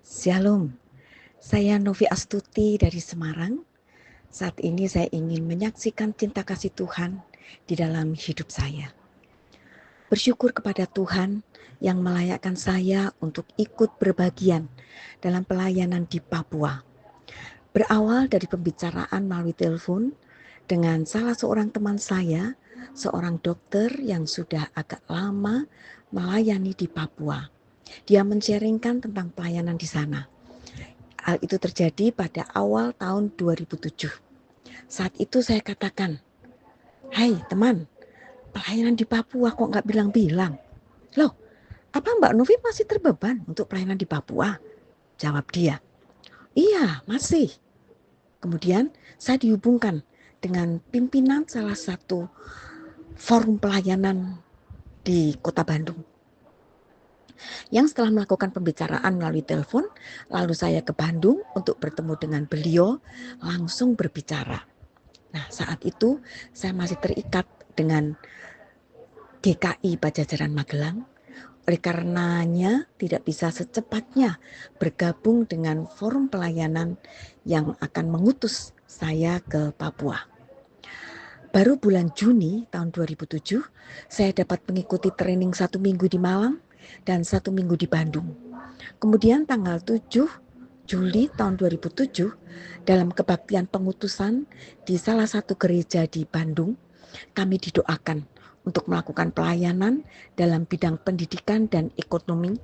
Shalom, saya Novi Astuti dari Semarang. Saat ini saya ingin menyaksikan cinta kasih Tuhan di dalam hidup saya. Bersyukur kepada Tuhan yang melayakkan saya untuk ikut berbagian dalam pelayanan di Papua. Berawal dari pembicaraan melalui telepon dengan salah seorang teman saya, seorang dokter yang sudah agak lama melayani di Papua. Dia men-sharingkan tentang pelayanan di sana. Hal itu terjadi pada awal tahun 2007. Saat itu saya katakan, "Hai teman, pelayanan di Papua kok nggak bilang-bilang?" "Loh, apa Mbak Novi masih terbeban untuk pelayanan di Papua?" Jawab dia. "Iya, masih." Kemudian saya dihubungkan dengan pimpinan salah satu forum pelayanan di Kota Bandung. Yang setelah melakukan pembicaraan melalui telepon, lalu saya ke Bandung untuk bertemu dengan beliau, langsung berbicara. Nah, saat itu saya masih terikat dengan GKI Pajajaran Magelang. Oleh karenanya tidak bisa secepatnya bergabung dengan forum pelayanan yang akan mengutus saya ke Papua. Baru bulan Juni tahun 2007, saya dapat mengikuti training 1 minggu di Malang dan 1 minggu di Bandung. Kemudian tanggal 7 Juli tahun 2007, dalam kebaktian pengutusan di salah satu gereja di Bandung, kami didoakan untuk melakukan pelayanan dalam bidang pendidikan dan ekonomi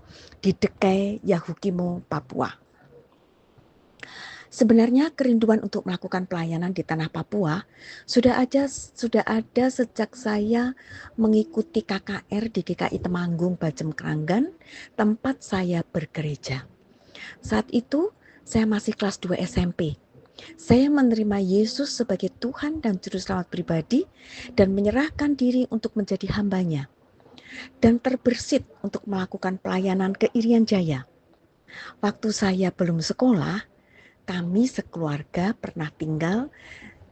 di Dekai Yahukimo, Papua. Sebenarnya kerinduan untuk melakukan pelayanan di tanah Papua sudah ada sejak saya mengikuti KKR di GKI Temanggung, Bajem Keranggan, tempat saya bergereja. Saat itu saya masih kelas 2 SMP. Saya menerima Yesus sebagai Tuhan dan Juru Selamat pribadi dan menyerahkan diri untuk menjadi hambanya. Dan terbersit untuk melakukan pelayanan ke Irian Jaya. Waktu saya belum sekolah, kami sekeluarga pernah tinggal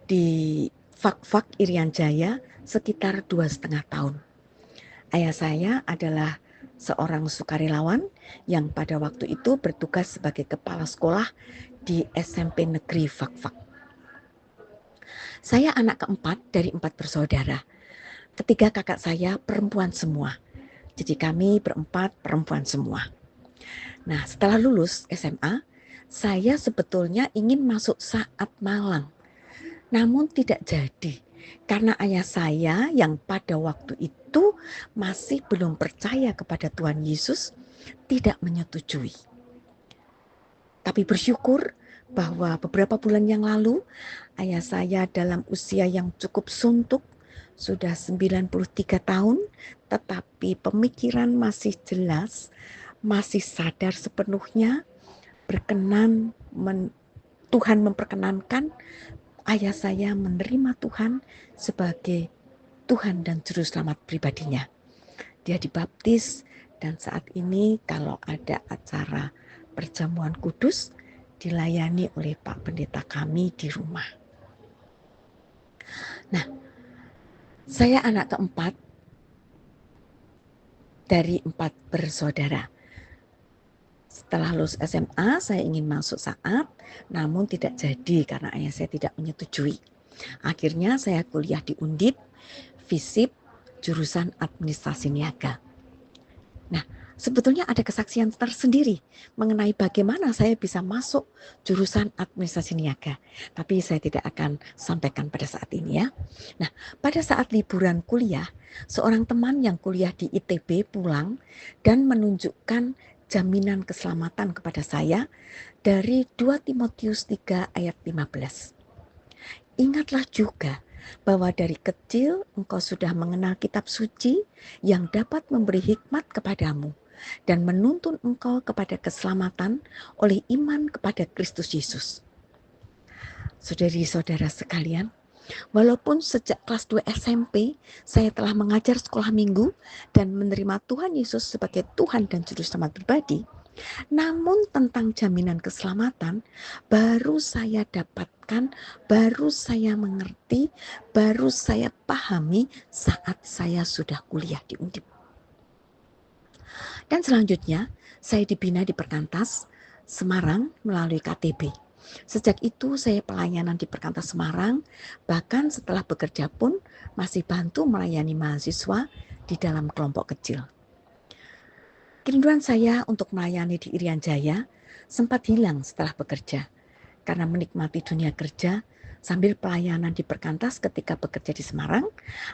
di Fak-Fak Irian Jaya sekitar 2,5 tahun. Ayah saya adalah seorang sukarelawan yang pada waktu itu bertugas sebagai kepala sekolah di SMP Negeri Fak-Fak. Saya anak keempat dari 4 bersaudara. Ketiga kakak saya perempuan semua. Jadi kami berempat perempuan semua. Nah, setelah lulus SMA, saya sebetulnya ingin masuk Saat Malang. Namun tidak jadi karena ayah saya yang pada waktu itu masih belum percaya kepada Tuhan Yesus tidak menyetujui. Tapi bersyukur bahwa beberapa bulan yang lalu ayah saya dalam usia yang cukup suntuk, sudah 93 tahun, tetapi pemikiran masih jelas, masih sadar sepenuhnya, Tuhan memperkenankan ayah saya menerima Tuhan sebagai Tuhan dan Juru Selamat pribadinya. Dia dibaptis dan saat ini kalau ada acara perjamuan kudus dilayani oleh Pak Pendeta kami di rumah. Nah, saya anak keempat dari 4 bersaudara. Setelah lulus SMA, saya ingin masuk Saat, namun tidak jadi karena ayah saya tidak menyetujui. Akhirnya saya kuliah di Undip, FISIP, jurusan administrasi niaga. Nah, sebetulnya ada kesaksian tersendiri mengenai bagaimana saya bisa masuk jurusan administrasi niaga. Tapi saya tidak akan sampaikan pada saat ini ya. Nah, pada saat liburan kuliah, seorang teman yang kuliah di ITB pulang dan menunjukkan jaminan keselamatan kepada saya dari 2 Timotius 3 ayat 15. Ingatlah juga bahwa dari kecil engkau sudah mengenal kitab suci yang dapat memberi hikmat kepadamu dan menuntun engkau kepada keselamatan oleh iman kepada Kristus Yesus. Saudari-saudara sekalian, walaupun sejak kelas 2 SMP saya telah mengajar sekolah minggu dan menerima Tuhan Yesus sebagai Tuhan dan Juru Selamat pribadi, namun tentang jaminan keselamatan baru saya dapatkan, baru saya mengerti, baru saya pahami saat saya sudah kuliah di Undip. Dan selanjutnya saya dibina di Perkantas Semarang melalui KTB. Sejak itu saya pelayanan di Perkantas Semarang, bahkan setelah bekerja pun masih bantu melayani mahasiswa di dalam kelompok kecil. Kerinduan saya untuk melayani di Irian Jaya sempat hilang setelah bekerja, karena menikmati dunia kerja sambil pelayanan di Perkantas ketika bekerja di Semarang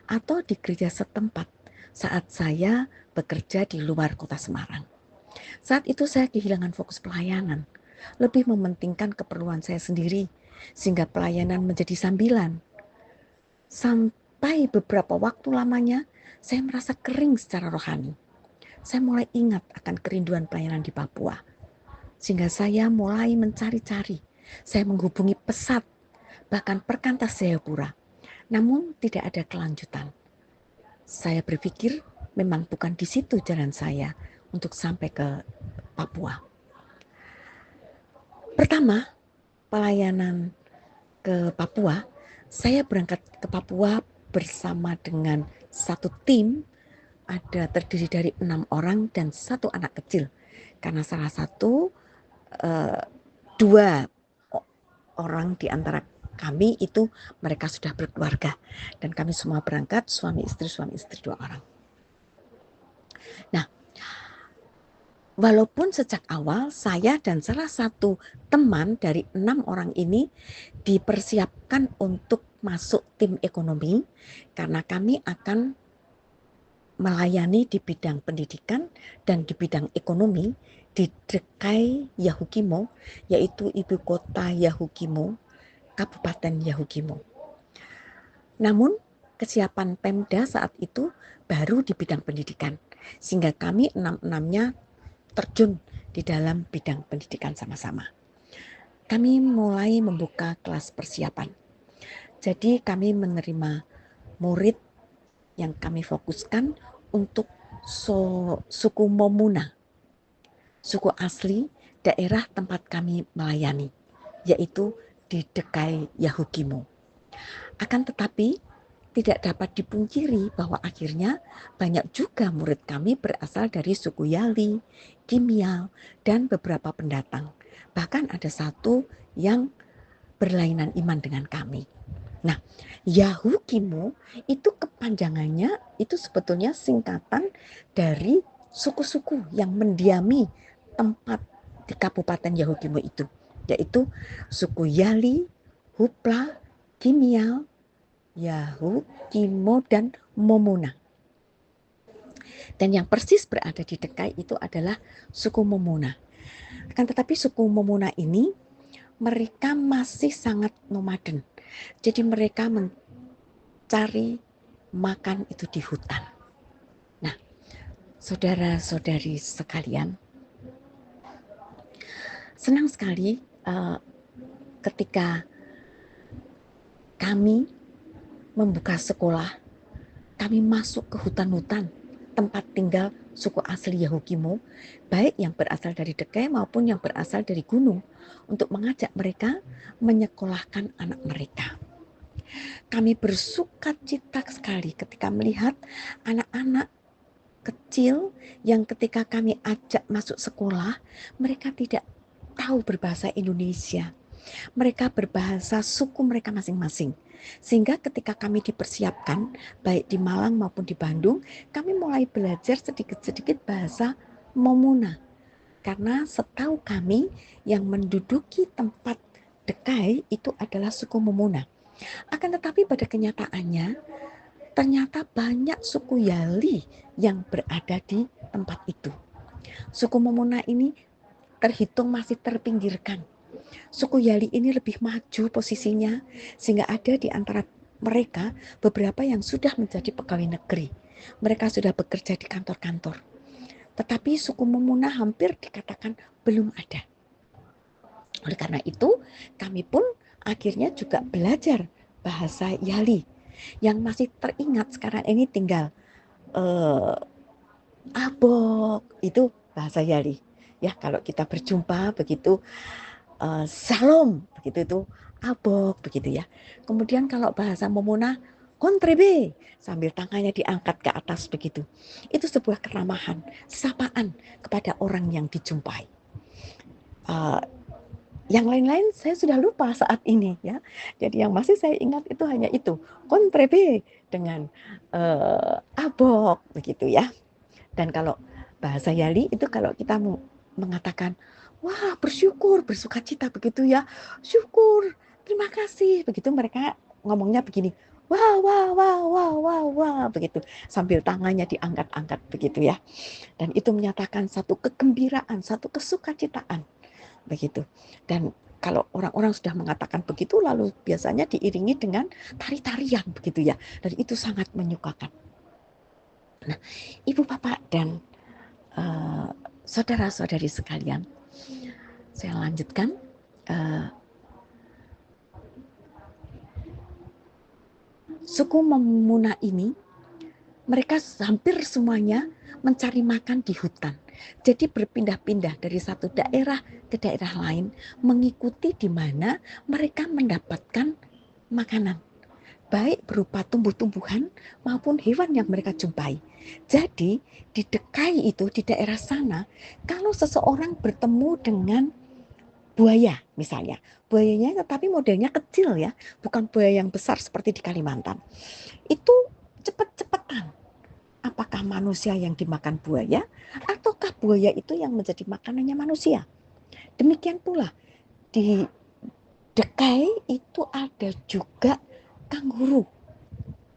atau di gereja setempat saat saya bekerja di luar kota Semarang. Saat itu saya kehilangan fokus pelayanan, lebih mementingkan keperluan saya sendiri, sehingga pelayanan menjadi sambilan. Sampai beberapa waktu lamanya, saya merasa kering secara rohani. Saya mulai ingat akan kerinduan pelayanan di Papua, sehingga saya mulai mencari-cari. Saya menghubungi pesat, bahkan Perkantas Jayapura, namun tidak ada kelanjutan. Saya berpikir memang bukan di situ jalan saya untuk sampai ke Papua. Pertama, pelayanan ke Papua, saya berangkat ke Papua bersama dengan satu tim, ada terdiri dari 6 orang dan 1 anak kecil. Karena salah satu 2 orang di antara kami itu mereka sudah berkeluarga, dan kami semua berangkat suami istri 2 orang. Nah, walaupun sejak awal saya dan salah satu teman dari 6 orang ini dipersiapkan untuk masuk tim ekonomi, karena kami akan melayani di bidang pendidikan dan di bidang ekonomi di Dekai Yahukimo, yaitu ibu kota Yahukimo, Kabupaten Yahukimo. Namun kesiapan Pemda saat itu baru di bidang pendidikan, sehingga kami 6-6-nya terjun di dalam bidang pendidikan sama-sama. Kami mulai membuka kelas persiapan. Jadi kami menerima murid yang kami fokuskan untuk suku Momuna, suku asli daerah tempat kami melayani, yaitu di Dekai Yahukimo. Akan tetapi tidak dapat dipungkiri bahwa akhirnya banyak juga murid kami berasal dari suku Yali, Kimial, dan beberapa pendatang. Bahkan ada satu yang berlainan iman dengan kami. Nah, Yahukimo itu kepanjangannya itu sebetulnya singkatan dari suku-suku yang mendiami tempat di Kabupaten Yahukimo itu, yaitu suku Yali, Hupla, Kimial, Yahukimo, dan Momuna. Dan yang persis berada di Dekai itu adalah suku Momuna. Akan tetapi suku Momuna ini mereka masih sangat nomaden. Jadi mereka mencari makan itu di hutan. Nah, saudara-saudari sekalian, senang sekali ketika kami membuka sekolah, kami masuk ke hutan-hutan tempat tinggal suku asli Yahukimo, baik yang berasal dari Dekai maupun yang berasal dari gunung, untuk mengajak mereka menyekolahkan anak mereka. Kami bersukacita sekali ketika melihat anak-anak kecil yang ketika kami ajak masuk sekolah, mereka tidak tahu berbahasa Indonesia. Mereka berbahasa suku mereka masing-masing. Sehingga ketika kami dipersiapkan, baik di Malang maupun di Bandung, kami mulai belajar sedikit-sedikit bahasa Momuna. Karena setahu kami yang menduduki tempat Dekai itu adalah suku Momuna. Akan tetapi pada kenyataannya, ternyata banyak suku Yali yang berada di tempat itu. Suku Momuna ini terhitung masih terpinggirkan. Suku Yali ini lebih maju posisinya, sehingga ada di antara mereka beberapa yang sudah menjadi pegawai negeri. Mereka sudah bekerja di kantor-kantor. Tetapi suku Momuna hampir dikatakan belum ada. Oleh karena itu, kami pun akhirnya juga belajar bahasa Yali. Yang masih teringat sekarang ini tinggal abok, itu bahasa Yali. Ya, kalau kita berjumpa begitu shalom, begitu itu abok, begitu ya. Kemudian kalau bahasa Momuna "Kontrebe," sambil tangannya diangkat ke atas begitu. Itu sebuah keramahan, sapaan kepada orang yang dijumpai. Yang lain-lain saya sudah lupa saat ini ya. Jadi yang masih saya ingat itu hanya itu, "Kontrebe" dengan "abok" begitu ya. Dan kalau bahasa Yali itu kalau kita mengatakan, "Wah, bersyukur, bersukacita," begitu ya. "Syukur, terima kasih." Begitu mereka ngomongnya begini, "Wah, wah, wah, wah, wah, wah," begitu. Sambil tangannya diangkat-angkat begitu ya. Dan itu menyatakan satu kegembiraan, satu kesukacitaan begitu. Dan kalau orang-orang sudah mengatakan begitu, lalu biasanya diiringi dengan tari-tarian begitu ya. Dan itu sangat menyukakan. Nah, Ibu, Bapak, dan saudara-saudari sekalian, saya lanjutkan. Suku Memuna ini, mereka hampir semuanya mencari makan di hutan. Jadi berpindah-pindah dari satu daerah ke daerah lain, mengikuti di mana mereka mendapatkan makanan, baik berupa tumbuh-tumbuhan maupun hewan yang mereka jumpai. Jadi di Dekai itu, di daerah sana, kalau seseorang bertemu dengan buaya misalnya, buayanya tetapi modelnya kecil ya, bukan buaya yang besar seperti di Kalimantan, itu cepat-cepatan. Apakah manusia yang dimakan buaya ataukah buaya itu yang menjadi makanannya manusia? Demikian pula di Dekai itu ada juga kanguru.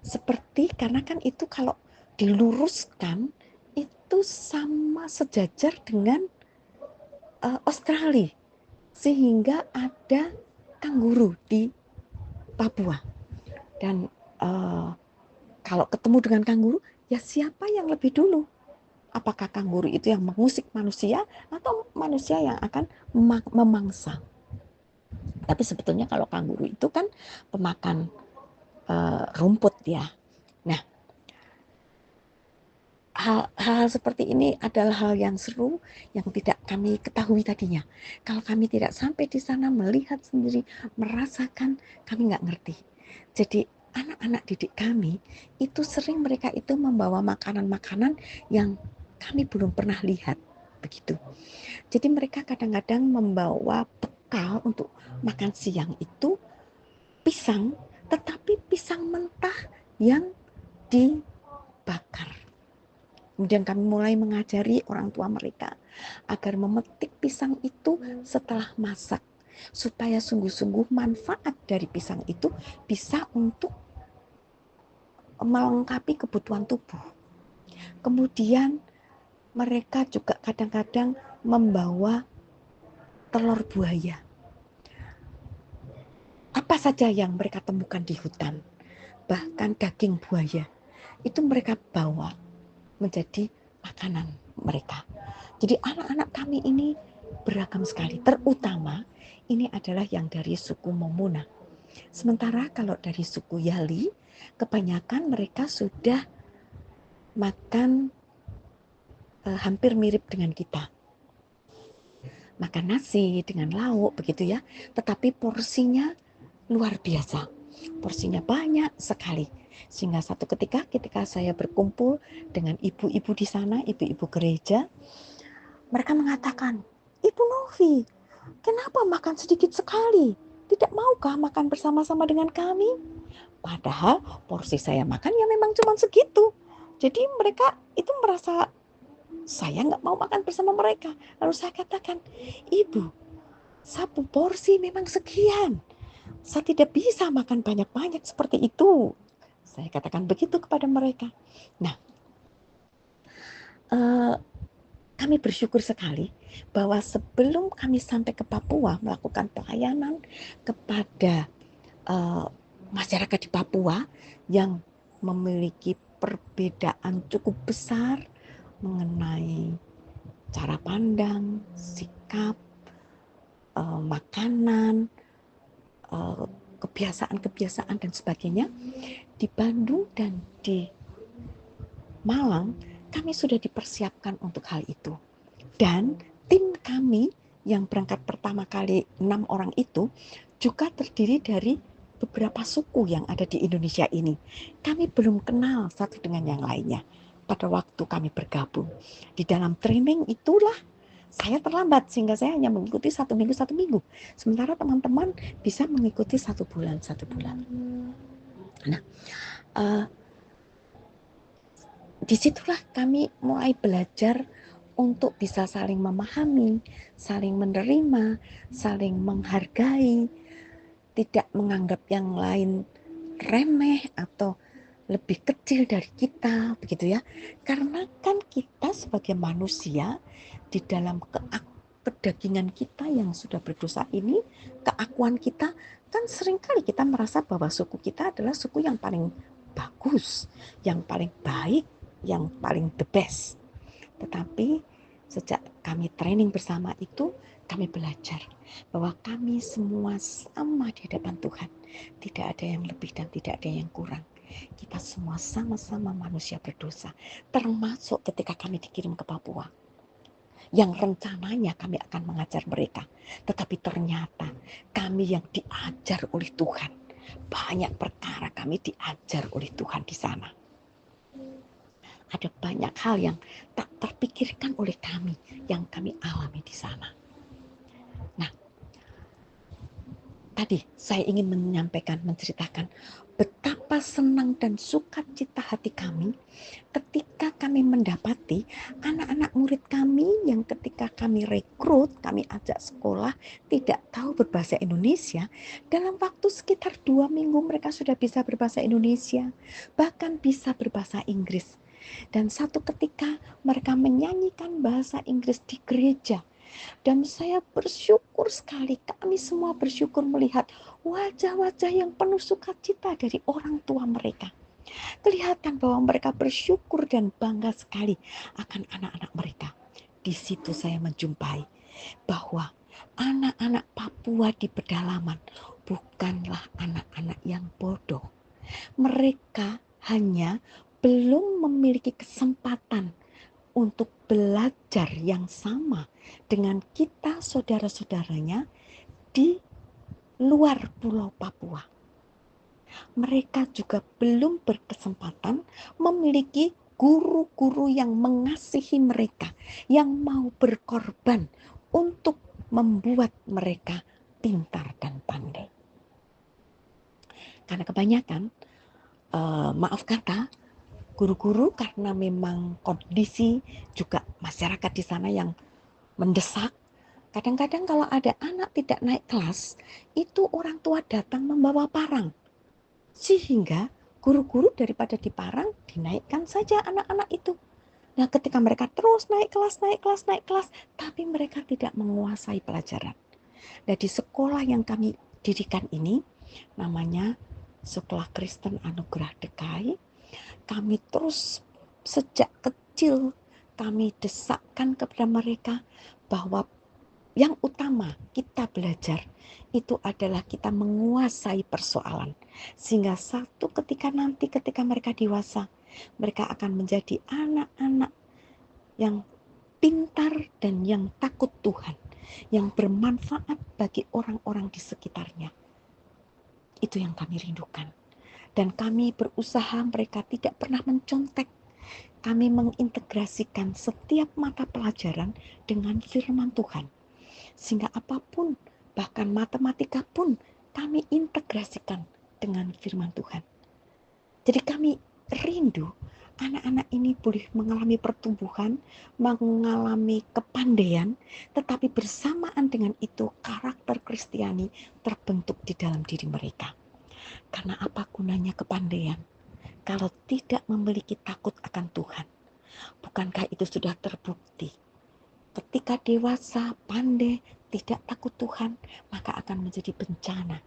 Seperti karena kan itu kalau diluruskan itu sama sejajar dengan Australia. Sehingga ada kanguru di Papua. Dan kalau ketemu dengan kanguru, ya siapa yang lebih dulu? Apakah kanguru itu yang mengusik manusia atau manusia yang akan memangsa? Tapi sebetulnya kalau kanguru itu kan pemakan rumput ya. Nah, hal-hal seperti ini adalah hal yang seru yang tidak kami ketahui tadinya. Kalau kami tidak sampai di sana melihat sendiri, merasakan, kami nggak ngerti. Jadi anak-anak didik kami itu sering mereka itu membawa makanan-makanan yang kami belum pernah lihat begitu. Jadi mereka kadang-kadang membawa bekal untuk makan siang itu pisang, tetapi pisang mentah yang dibakar. Kemudian kami mulai mengajari orang tua mereka agar memetik pisang itu setelah masak, supaya sungguh-sungguh manfaat dari pisang itu bisa untuk melengkapi kebutuhan tubuh. Kemudian mereka juga kadang-kadang membawa telur buaya. Apa saja yang mereka temukan di hutan, bahkan daging buaya, itu mereka bawa menjadi makanan mereka. Jadi anak-anak kami ini beragam sekali, terutama ini adalah yang dari suku Memuna. Sementara kalau dari suku Yali, kebanyakan mereka sudah makan hampir mirip dengan kita. Makan nasi dengan lauk begitu ya, tetapi porsinya luar biasa. Porsinya banyak sekali. Sehingga satu ketika saya berkumpul dengan ibu-ibu di sana, ibu-ibu gereja, mereka mengatakan, "Ibu Novi, kenapa makan sedikit sekali? Tidak maukah makan bersama-sama dengan kami?" Padahal porsi saya makan ya memang cuma segitu. Jadi mereka itu merasa saya nggak mau makan bersama mereka. Lalu saya katakan, "Ibu, satu porsi memang sekian. Saya tidak bisa makan banyak-banyak seperti itu." Saya katakan begitu kepada mereka. Nah, kami bersyukur sekali bahwa sebelum kami sampai ke Papua melakukan pelayanan kepada masyarakat di Papua yang memiliki perbedaan cukup besar mengenai cara pandang, sikap, makanan, kebiasaan-kebiasaan dan sebagainya. Di Bandung dan di Malang kami sudah dipersiapkan untuk hal itu. Dan tim kami yang berangkat pertama kali 6 orang itu juga terdiri dari beberapa suku yang ada di Indonesia ini. Kami belum kenal satu dengan yang lainnya pada waktu kami bergabung. Di dalam training itulah saya terlambat sehingga saya hanya mengikuti 1 minggu. Sementara teman-teman bisa mengikuti 1 bulan. Nah, disitulah kami mulai belajar untuk bisa saling memahami, saling menerima, saling menghargai, tidak menganggap yang lain remeh atau lebih kecil dari kita, begitu ya. Karena kan kita sebagai manusia di dalam kedagingan kita yang sudah berdosa ini, keakuan kita, kan seringkali kita merasa bahwa suku kita adalah suku yang paling bagus, yang paling baik, yang paling the best. Tetapi sejak kami training bersama itu, kami belajar bahwa kami semua sama di hadapan Tuhan. Tidak ada yang lebih dan tidak ada yang kurang. Kita semua sama-sama manusia berdosa. Termasuk ketika kami dikirim ke Papua. Yang rencananya kami akan mengajar mereka. Tetapi ternyata kami yang diajar oleh Tuhan. Banyak perkara kami diajar oleh Tuhan di sana. Ada banyak hal yang tak terpikirkan oleh kami, yang kami alami di sana. Nah, tadi saya ingin menceritakan betapa senang dan sukacita hati kami ketika kami mendapati anak-anak murid kami yang ketika kami rekrut, kami ajak sekolah, tidak tahu berbahasa Indonesia, dalam waktu sekitar 2 minggu mereka sudah bisa berbahasa Indonesia, bahkan bisa berbahasa Inggris. Dan satu ketika mereka menyanyikan bahasa Inggris di gereja. Dan saya bersyukur sekali, kami semua bersyukur melihat wajah-wajah yang penuh sukacita dari orang tua mereka. Kelihatan bahwa mereka bersyukur dan bangga sekali akan anak-anak mereka. Di situ saya menjumpai bahwa anak-anak Papua di pedalaman bukanlah anak-anak yang bodoh. Mereka hanya belum memiliki kesempatan untuk belajar yang sama dengan kita saudara-saudaranya di luar Pulau Papua. Mereka juga belum berkesempatan memiliki guru-guru yang mengasihi mereka, yang mau berkorban untuk membuat mereka pintar dan pandai. Karena kebanyakan, maaf kata, guru-guru karena memang kondisi juga masyarakat di sana yang mendesak. Kadang-kadang kalau ada anak tidak naik kelas, itu orang tua datang membawa parang. Sehingga guru-guru daripada diparang, dinaikkan saja anak-anak itu. Nah, ketika mereka terus naik kelas, tapi mereka tidak menguasai pelajaran. Nah, di sekolah yang kami dirikan ini, namanya Sekolah Kristen Anugerah DKI, kami terus sejak kecil kami desakkan kepada mereka bahwa yang utama kita belajar itu adalah kita menguasai persoalan. Sehingga satu ketika mereka dewasa, mereka akan menjadi anak-anak yang pintar dan yang takut Tuhan, yang bermanfaat bagi orang-orang di sekitarnya. Itu yang kami rindukan. Dan kami berusaha mereka tidak pernah mencontek. Kami mengintegrasikan setiap mata pelajaran dengan firman Tuhan. Sehingga apapun, bahkan matematika pun kami integrasikan dengan firman Tuhan. Jadi kami rindu anak-anak ini boleh mengalami pertumbuhan, mengalami kepandaian, tetapi bersamaan dengan itu karakter Kristiani terbentuk di dalam diri mereka. Karena apa gunanya kepandaian kalau tidak memiliki takut akan Tuhan? Bukankah itu sudah terbukti? Ketika dewasa, pandai, tidak takut Tuhan, maka akan menjadi bencana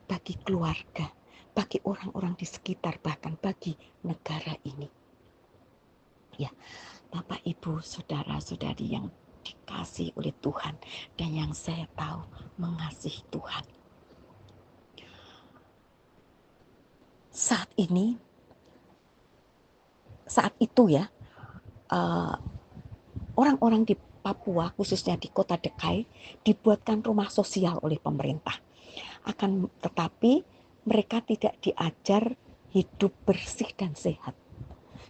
bagi keluarga, bagi orang-orang di sekitar, bahkan bagi negara ini. Ya, Bapak, Ibu, saudara-saudari yang dikasihi oleh Tuhan dan yang saya tahu mengasihi Tuhan. Saat itu ya, orang-orang di Papua, khususnya di kota Dekai, dibuatkan rumah sosial oleh pemerintah. Akan tetapi mereka tidak diajar hidup bersih dan sehat.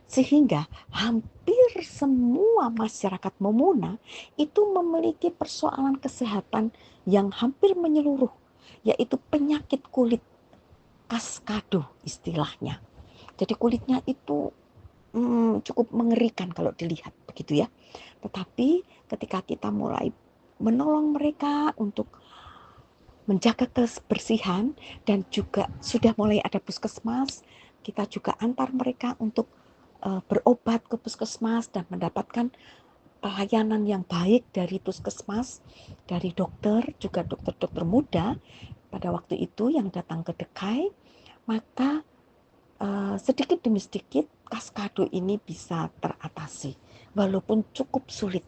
Sehingga hampir semua masyarakat Momona itu memiliki persoalan kesehatan yang hampir menyeluruh, yaitu penyakit kulit kaskado istilahnya. Jadi kulitnya itu cukup mengerikan kalau dilihat begitu ya. Tetapi ketika kita mulai menolong mereka untuk menjaga kebersihan dan juga sudah mulai ada puskesmas, kita juga antar mereka untuk berobat ke puskesmas dan mendapatkan pelayanan yang baik dari puskesmas, dari dokter, juga dokter-dokter muda pada waktu itu yang datang ke Dekai. Maka sedikit demi sedikit kaskado ini bisa teratasi walaupun cukup sulit.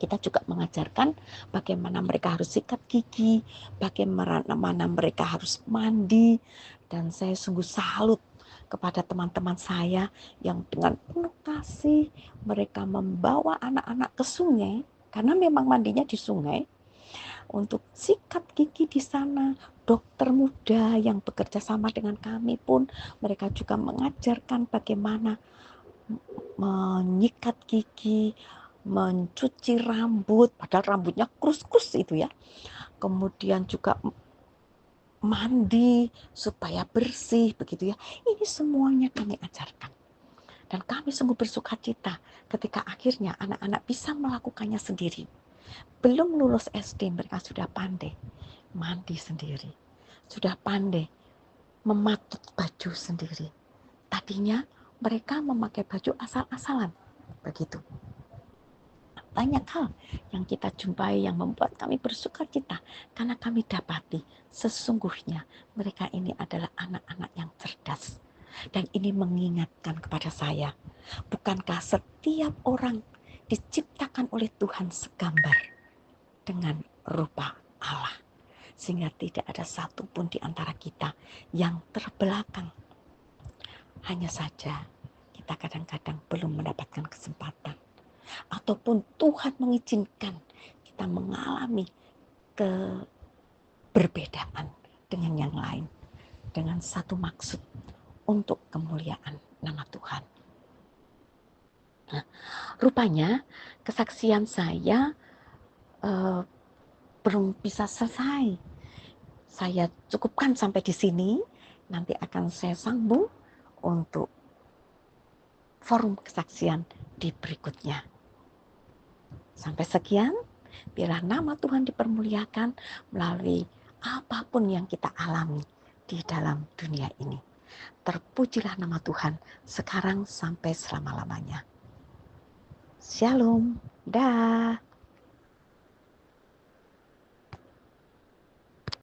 Kita juga mengajarkan bagaimana mereka harus sikat gigi, bagaimana mereka harus mandi, dan saya sungguh salut kepada teman-teman saya yang dengan penuh kasih mereka membawa anak-anak ke sungai, karena memang mandinya di sungai, untuk sikat gigi di sana. Dokter muda yang bekerja sama dengan kami pun mereka juga mengajarkan bagaimana menyikat gigi, mencuci rambut, padahal rambutnya krus-krus itu ya. Kemudian juga mandi supaya bersih begitu ya. Ini semuanya kami ajarkan. Dan kami sungguh bersuka cita ketika akhirnya anak-anak bisa melakukannya sendiri. Belum lulus SD mereka sudah pandai mandi sendiri. Sudah pandai mematut baju sendiri. Tadinya mereka memakai baju asal-asalan. Begitu. Banyak hal yang kita jumpai yang membuat kami bersuka cita karena kami dapati sesungguhnya mereka ini adalah anak-anak yang cerdas. Dan ini mengingatkan kepada saya, bukankah setiap orang diciptakan oleh Tuhan segambar dengan rupa Allah, sehingga tidak ada satupun di antara kita yang terbelakang. Hanya saja kita kadang-kadang belum mendapatkan kesempatan, ataupun Tuhan mengizinkan kita mengalami keberbedaan dengan yang lain, dengan satu maksud, untuk kemuliaan nama Tuhan. Nah, rupanya kesaksian saya belum bisa selesai. Saya cukupkan sampai di sini. Nanti akan saya sambung untuk forum kesaksian di berikutnya. Sampai sekian, biarlah nama Tuhan dipermuliakan melalui apapun yang kita alami di dalam dunia ini. Terpujilah nama Tuhan sekarang sampai selama-lamanya. Shalom, dah.